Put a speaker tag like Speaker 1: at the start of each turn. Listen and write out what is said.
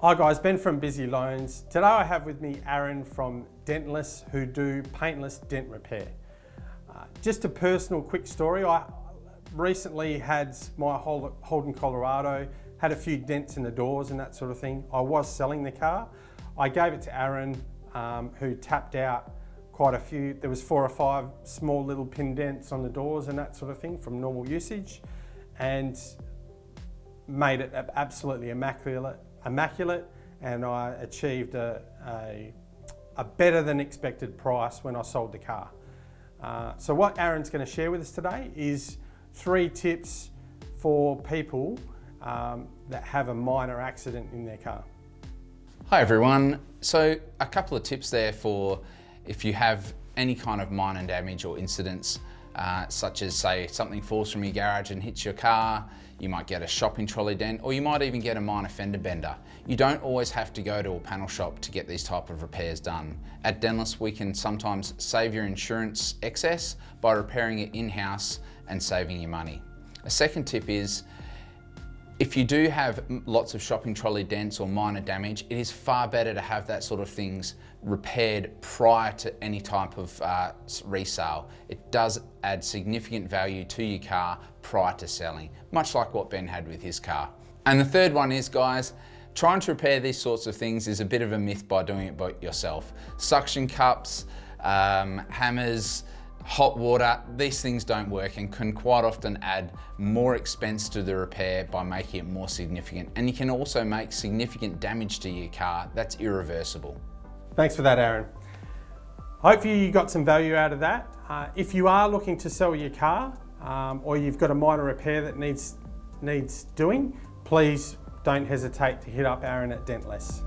Speaker 1: Hi guys, Ben from Busy Loans. Today I have with me Aaron from Dentless, who do paintless dent repair. Just a personal quick story. I recently had my Holden, Colorado, had a few dents in the doors and that sort of thing. I was selling the car. I gave it to Aaron, who tapped out quite a few. There was 4 or 5 small little pin dents on the doors and that sort of thing from normal usage, and made it absolutely immaculate, and I achieved a better than expected price when I sold the car. So what Aaron's going to share with us today is 3 tips for people that have a minor accident in their car.
Speaker 2: Hi everyone. So a couple of tips there for if you have any kind of minor damage or incidents, such as say something falls from your garage and hits your car, you might get a shopping trolley dent, or you might even get a minor fender bender. You don't always have to go to a panel shop to get these type of repairs done. At Dentless, we can sometimes save your insurance excess by repairing it in-house and saving you money. A second tip is, if you do have lots of shopping trolley dents or minor damage, it is far better to have that sort of things repaired prior to any type of resale. It does add significant value to your car prior to selling, much like what Ben had with his car. And the third one is, guys, trying to repair these sorts of things is a bit of a myth by doing it by yourself. Suction cups, hammers, hot water, these things don't work and can quite often add more expense to the repair by making it more significant. And you can also make significant damage to your car that's irreversible.
Speaker 1: Thanks for that, Aaron. Hopefully you got some value out of that. If you are looking to sell your car, or you've got a minor repair that needs doing, please don't hesitate to hit up Aaron at Dentless.